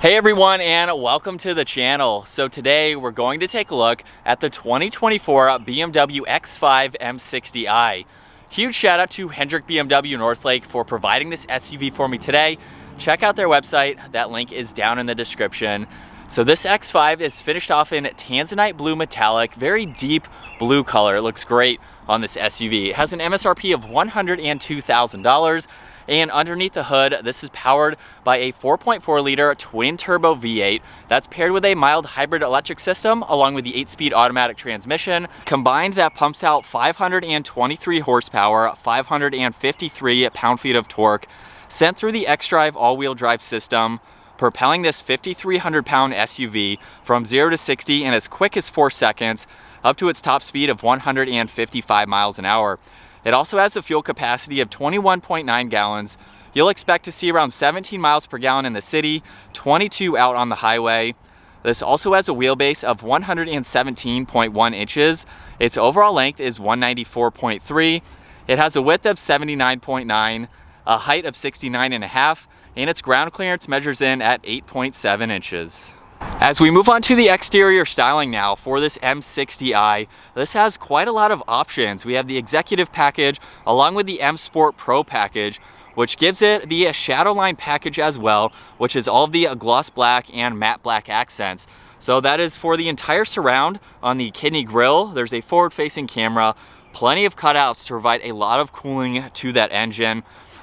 Hey everyone, and welcome to the channel. So today we're going to take a look at the 2024 BMW X5 M60i. Huge shout out to Hendrick BMW Northlake for providing this SUV for me today. Check out their website, that link is down in the description. So this X5 is finished off in Tanzanite Blue metallic, very deep blue color. It looks great on this SUV. It has an MSRP of $102,000. And underneath the hood, this is powered by a 4.4 liter twin turbo V8 that's paired with a mild hybrid electric system along with the 8-speed automatic transmission. Combined, that pumps out 523 horsepower, 553 pound-feet of torque, sent through the xDrive all-wheel drive system, propelling this 5,300-pound SUV from 0 to 60 in as quick as 4 seconds, up to its top speed of 155 miles an hour. It also has a fuel capacity of 21.9 gallons. You'll expect to see around 17 miles per gallon in the city, 22 out on the highway. This also has a wheelbase of 117.1 inches. Its overall length is 194.3. It has a width of 79.9, a height of 69.5, and its ground clearance measures in at 8.7 inches. As we move on to the exterior styling now for this M60i, this has quite a lot of options. We have the executive package along with the M Sport Pro package, which gives it the Shadowline package as well, which is all of the gloss black and matte black accents. So that is for the entire surround. On the kidney grille, there's a forward-facing camera, plenty of cutouts to provide a lot of cooling to that engine.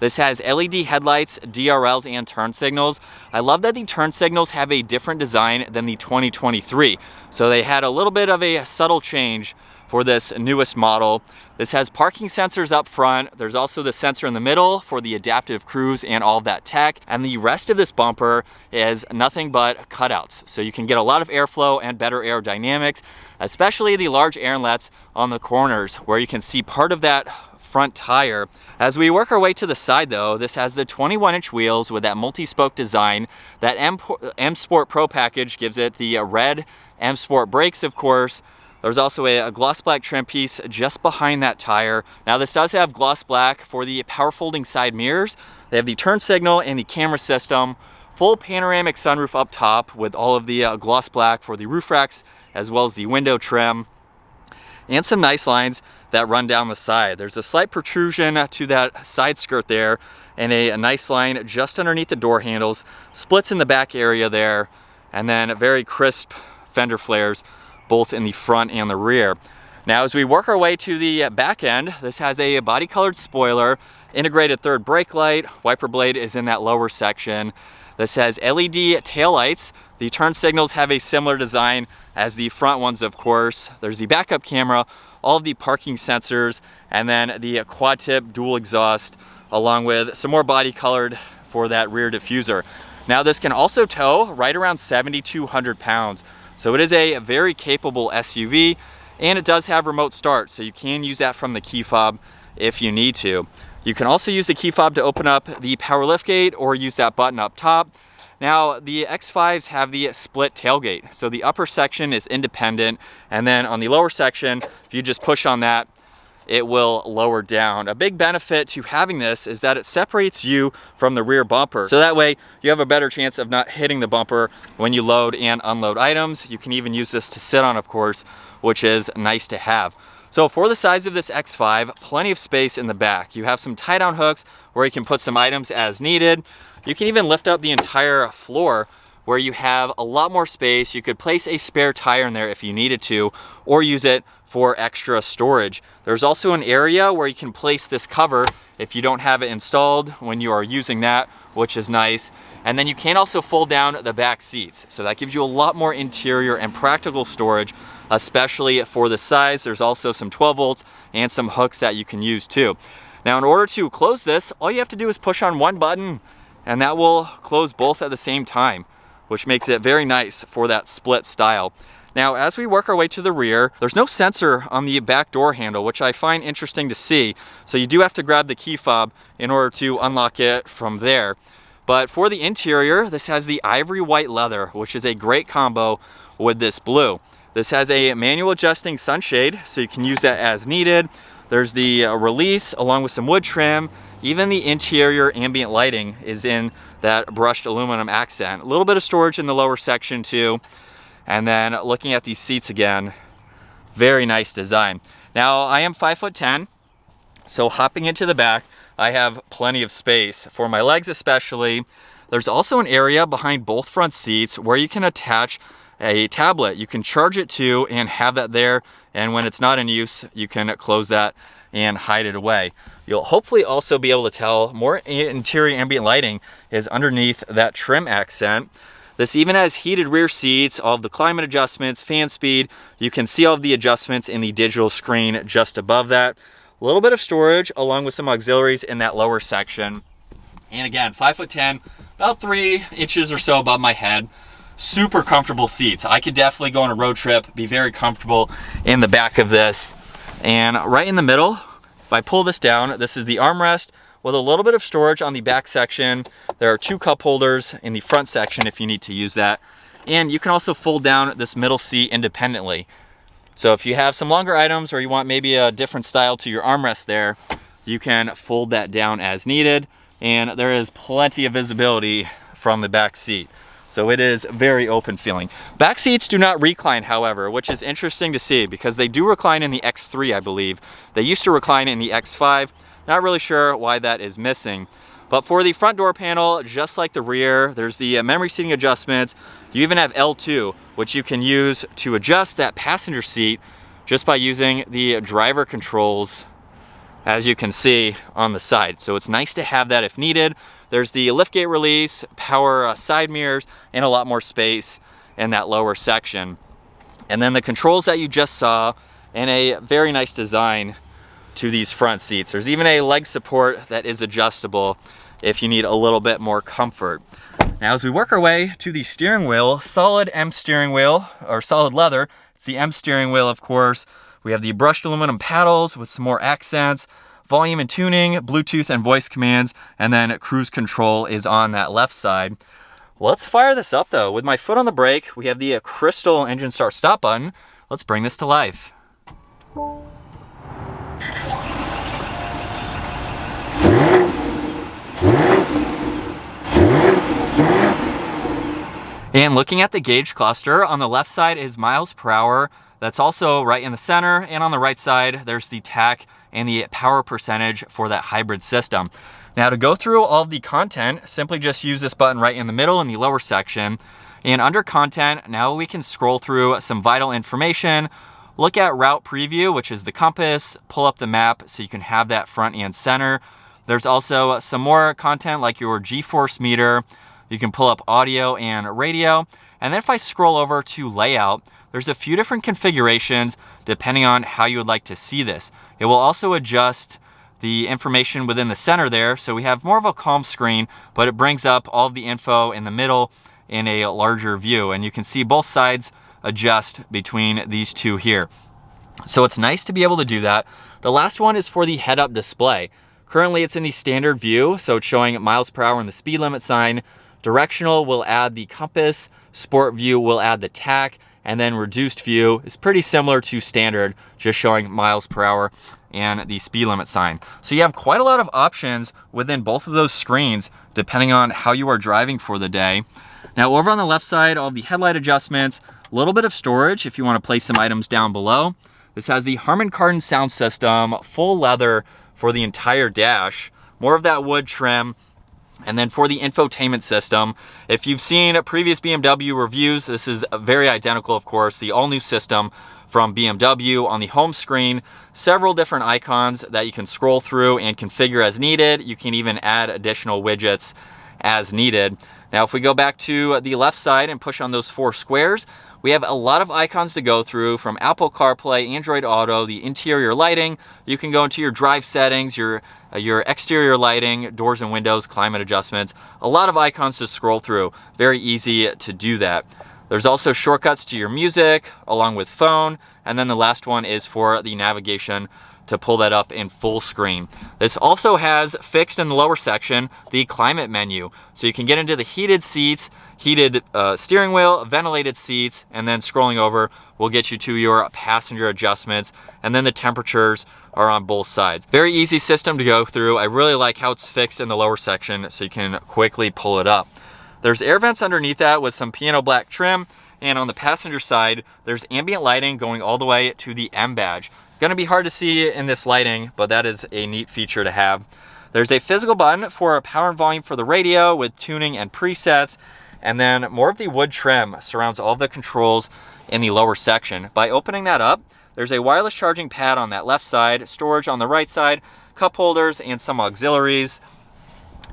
This has LED headlights, DRLs, and turn signals. I love that the turn signals have a different design than the 2023. So they had a little bit of a subtle change for this newest model. This has parking sensors up front. There's also the sensor in the middle for the adaptive cruise and all of that tech. And the rest of this bumper is nothing but cutouts. So you can get a lot of airflow and better aerodynamics, especially the large air inlets on the corners where you can see part of that front tire. As we work our way to the side though, this has the 21-inch wheels with that multi-spoke design. That M Sport Pro package gives it the red M Sport brakes, of course. There's also a gloss black trim piece just behind that tire. Now this does have gloss black for the power folding side mirrors. They have the turn signal and the camera system. Full panoramic sunroof up top with all of the gloss black for the roof racks as well as the window trim. And some nice lines that run down the side. There's a slight protrusion to that side skirt there and a nice line just underneath the door handles, splits in the back area there, and then very crisp fender flares both in the front and the rear. Now as we work our way to the back end, this has a body colored spoiler, integrated third brake light, wiper blade is in that lower section. This has LED taillights. The turn signals have a similar design as the front ones, of course. There's the backup camera, all of the parking sensors, and then the quad tip dual exhaust, along with some more body colored for that rear diffuser. Now this can also tow right around 7,200 pounds. So it is a very capable SUV, and it does have remote start, so you can use that from the key fob if you need to. You can also use the key fob to open up the power liftgate or use that button up top. Now the X5s have the split tailgate, so the upper section is independent, and then on the lower section, if you just push on that, it will lower down. A big benefit to having this is that it separates you from the rear bumper, so that way you have a better chance of not hitting the bumper when you load and unload items. You can even use this to sit on, of course, which is nice to have. So for the size of this X5, plenty of space in the back. You have some tie-down hooks where you can put some items as needed. You can even lift up the entire floor where you have a lot more space. You could place a spare tire in there if you needed to, or use it for extra storage. There's also an area where you can place this cover if you don't have it installed when you are using that, which is nice. And then you can also fold down the back seats. So that gives you a lot more interior and practical storage, especially for the size. There's also some 12 volts and some hooks that you can use too. Now in order to close this, all you have to do is push on one button and that will close both at the same time, which makes it very nice for that split style. Now, as we work our way to the rear, there's no sensor on the back door handle, which I find interesting to see. So you do have to grab the key fob in order to unlock it from there. But for the interior, this has the ivory white leather, which is a great combo with this blue. This has a manual adjusting sunshade, so you can use that as needed. There's the release along with some wood trim Even the interior ambient lighting is in that brushed aluminum accent. A little bit of storage in the lower section too. And then looking at these seats again, very nice design. Now I am 5'10", so hopping into the back, I have plenty of space for my legs especially. There's also an area behind both front seats where you can attach a tablet. You can charge it to and have that there, and when it's not in use, you can close that and hide it away. You'll hopefully also be able to tell more interior ambient lighting is underneath that trim accent. This even has heated rear seats, all of the climate adjustments, fan speed. You can see all of the adjustments in the digital screen just above that. A little bit of storage along with some auxiliaries in that lower section. And again, 5'10", about 3 inches or so above my head. Super comfortable seats. I could definitely go on a road trip, be very comfortable in the back of this. And right in the middle, if I pull this down, this is the armrest with a little bit of storage on the back section. There are 2 cup holders in the front section if you need to use that. And you can also fold down this middle seat independently. So if you have some longer items or you want maybe a different style to your armrest there, you can fold that down as needed. And there is plenty of visibility from the back seat. So it is very open feeling. Back seats do not recline, however, which is interesting to see because they do recline in the X3, I believe. They used to recline in the X5. Not really sure why that is missing. But for the front door panel, just like the rear, there's the memory seating adjustments. You even have L2, which you can use to adjust that passenger seat just by using the driver controls, as you can see on the side. So it's nice to have that if needed. There's the liftgate release, power side mirrors, and a lot more space in that lower section. And then the controls that you just saw, and a very nice design to these front seats. There's even a leg support that is adjustable if you need a little bit more comfort. Now as we work our way to the steering wheel, solid M steering wheel, or solid leather. It's the M steering wheel, of course. We have the brushed aluminum paddles with some more accents, volume and tuning, Bluetooth and voice commands, and then cruise control is on that left side. Let's fire this up though. With my foot on the brake, we have the crystal engine start stop button. Let's bring this to life. And looking at the gauge cluster, on the left side is miles per hour. That's also right in the center, and on the right side, there's the tach and the power percentage for that hybrid system. Now to go through all of the content, simply just use this button right in the middle in the lower section. And under content, now we can scroll through some vital information, look at route preview, which is the compass, pull up the map so you can have that front and center. There's also some more content like your G-force meter. You can pull up audio and radio. And then if I scroll over to layout, there's a few different configurations depending on how you would like to see this. It will also adjust the information within the center there, so we have more of a calm screen, but it brings up all of the info in the middle in a larger view, and you can see both sides adjust between these two here. So it's nice to be able to do that. The last one is for the head-up display. Currently it's in the standard view, so it's showing miles per hour and the speed limit sign. Directional will add the compass, sport view will add the tach, and then reduced view is pretty similar to standard, just showing miles per hour and the speed limit sign. So you have quite a lot of options within both of those screens, depending on how you are driving for the day. Now over on the left side, all the headlight adjustments, a little bit of storage if you want to place some items down below. This has the Harman Kardon sound system, full leather for the entire dash, more of that wood trim. And then for the infotainment system, if you've seen previous BMW reviews, this is very identical, of course, the all-new system from BMW. On the home screen, several different icons that you can scroll through and configure as needed. You can even add additional widgets as needed. Now, if we go back to the left side and push on those 4 squares, we have a lot of icons to go through, from Apple CarPlay, Android Auto, the interior lighting. You can go into your drive settings, your exterior lighting, doors and windows, climate adjustments. A lot of icons to scroll through. Very easy to do that. There's also shortcuts to your music, along with phone. And then the last one is for the navigation to pull that up in full screen. This also has fixed in the lower section the climate menu, so you can get into the heated seats, heated steering wheel, ventilated seats, and then scrolling over will get you to your passenger adjustments, and then the temperatures are on both sides. Very easy system to go through. I really like how it's fixed in the lower section so you can quickly pull it up. There's air vents underneath that with some piano black trim, and on the passenger side there's ambient lighting going all the way to the M badge. Gonna be hard to see in this lighting, but that is a neat feature to have. There's a physical button for power and volume for the radio with tuning and presets, and then more of the wood trim surrounds all of the controls in the lower section. By opening that up, there's a wireless charging pad on that left side, storage on the right side, cup holders, and some auxiliaries.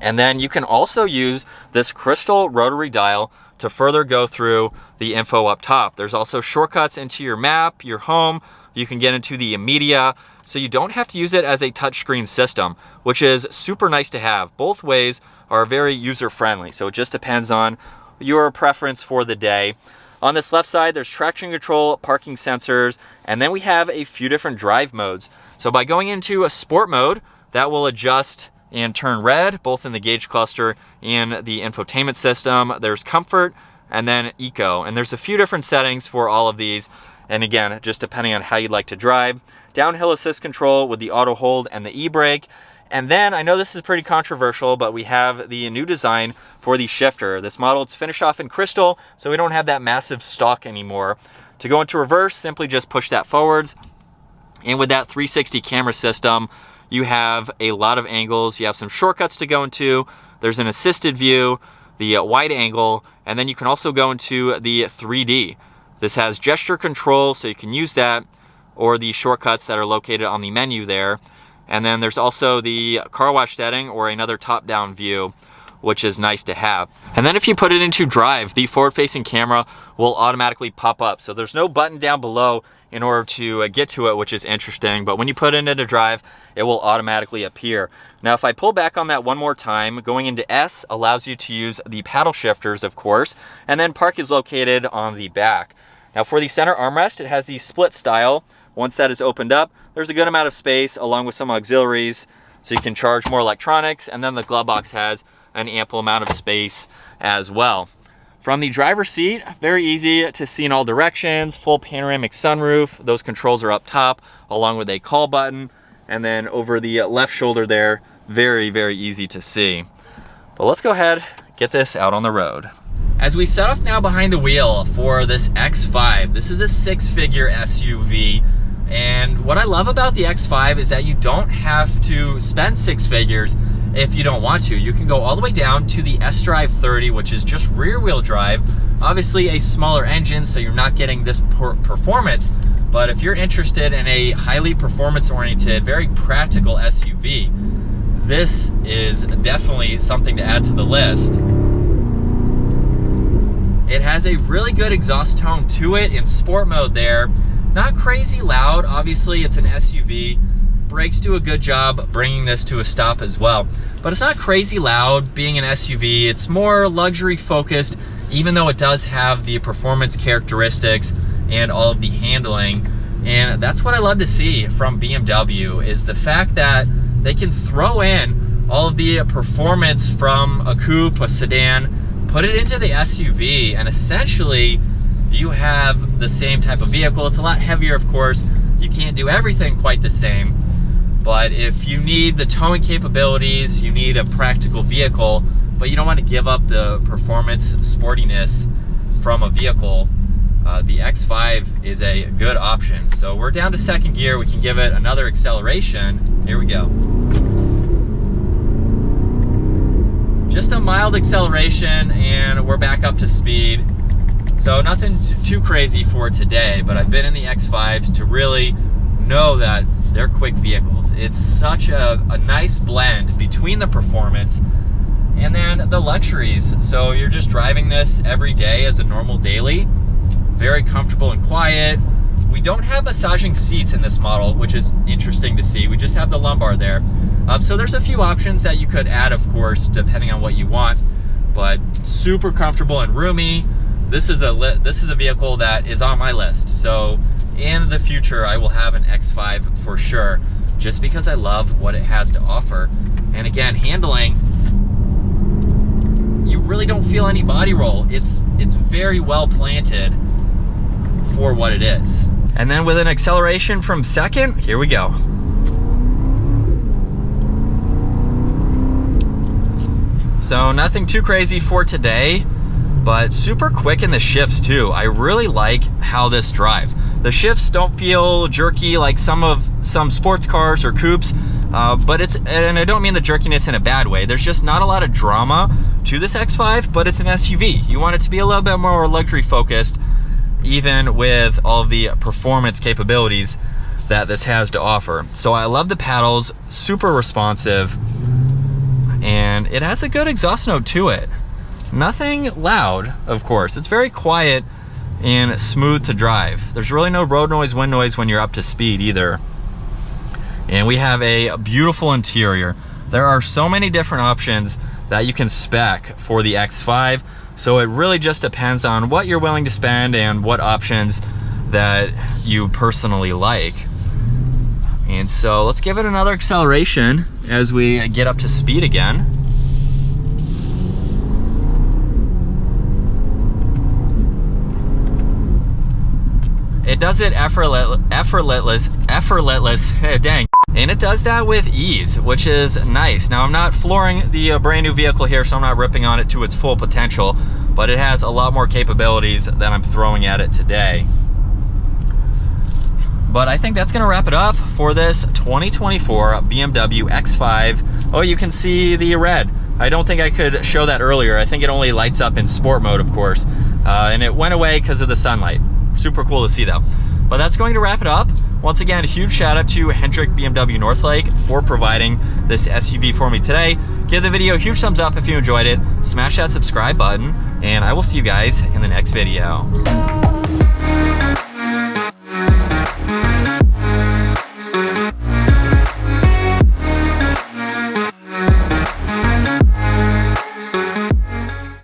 And then you can also use this crystal rotary dial to further go through the info up top. There's also shortcuts into your map, your home. You can get into the media, so you don't have to use it as a touchscreen system, which is super nice to have. Both ways are very user-friendly, so it just depends on your preference for the day. On this left side, there's traction control, parking sensors, and then we have a few different drive modes. So by going into a sport mode, that will adjust and turn red, both in the gauge cluster and the infotainment system. There's comfort, and then eco, and there's a few different settings for all of these, and again, just depending on how you'd like to drive. Downhill assist control with the auto hold and the e-brake. And then, I know this is pretty controversial, but we have the new design for the shifter. This model, it's finished off in crystal, so we don't have that massive stalk anymore. To go into reverse, simply just push that forwards. And with that 360 camera system, you have a lot of angles. You have some shortcuts to go into. There's an assisted view, the wide angle, and then you can also go into the 3D. This has gesture control, so you can use that, or the shortcuts that are located on the menu there. And then there's also the car wash setting or another top-down view, which is nice to have. And then if you put it into drive, the forward-facing camera will automatically pop up. So there's no button down below in order to get to it, which is interesting. But when you put it into drive, it will automatically appear. Now, if I pull back on that one more time, going into S allows you to use the paddle shifters, of course, and then park is located on the back. Now, for the center armrest, it has the split style. Once that is opened up, there's a good amount of space along with some auxiliaries, so you can charge more electronics, and then the glove box has an ample amount of space as well. From the driver's seat, very easy to see in all directions, full panoramic sunroof. Those controls are up top along with a call button, and then over the left shoulder there, very, very easy to see. But let's go ahead, get this out on the road. As we set off now behind the wheel for this X5, this is a 6-figure SUV. And what I love about the X5 is that you don't have to spend 6 figures if you don't want to. You can go all the way down to the xDrive 30, which is just rear wheel drive. Obviously a smaller engine, so you're not getting this performance. But if you're interested in a highly performance oriented, very practical SUV, this is definitely something to add to the list. It has a really good exhaust tone to it in sport mode there. Not crazy loud, obviously it's an SUV. Brakes do a good job bringing this to a stop as well. But it's not crazy loud being an SUV. It's more luxury focused, even though it does have the performance characteristics and all of the handling. And that's what I love to see from BMW, is the fact that they can throw in all of the performance from a coupe, a sedan, put it into the SUV, and essentially you have the same type of vehicle. It's a lot heavier, of course. You can't do everything quite the same. But if you need the towing capabilities, you need a practical vehicle, but you don't want to give up the performance sportiness from a vehicle, the X5 is a good option. So we're down to second gear. We can give it another acceleration. Here we go. Just a mild acceleration and we're back up to speed. So nothing too crazy for today, but I've been in the X5s to really know that they're quick vehicles. It's such a nice blend between the performance and then the luxuries. So you're just driving this every day as a normal daily. Very comfortable and quiet. We don't have massaging seats in this model, which is interesting to see. We just have the lumbar there. So there's a few options that you could add, of course, depending on what you want, but super comfortable and roomy. This is a vehicle that is on my list. So in the future I will have an X5 for sure, just because I love what it has to offer. And again, handling, you really don't feel any body roll. It's very well planted for what it is. And then with an acceleration from second, here we go. So nothing too crazy for today, but super quick in the shifts too. I really like how this drives. The shifts don't feel jerky like some sports cars or coupes, but and I don't mean the jerkiness in a bad way. There's just not a lot of drama to this X5, but it's an SUV. You want it to be a little bit more luxury focused, even with all of the performance capabilities that this has to offer. So I love the paddles, super responsive, and it has a good exhaust note to it. Nothing loud, of course. It's very quiet and smooth to drive. There's really no road noise, wind noise when you're up to speed either. And we have a beautiful interior. There are so many different options that you can spec for the X5. So it really just depends on what you're willing to spend and what options that you personally like. And so let's give it another acceleration as we get up to speed again. It does it effortless, dang. And it does that with ease, which is nice. Now I'm not flooring the brand new vehicle here, so I'm not ripping on it to its full potential, but it has a lot more capabilities than I'm throwing at it today. But I think that's gonna wrap it up for this 2024 BMW X5. Oh, you can see the red. I don't think I could show that earlier. I think it only lights up in sport mode, of course. And it went away because of the sunlight. Super cool to see though. But that's going to wrap it up. Once again, a huge shout out to Hendrick BMW Northlake for providing this SUV for me today. Give the video a huge thumbs up if you enjoyed it. Smash that subscribe button, and I will see you guys in the next video.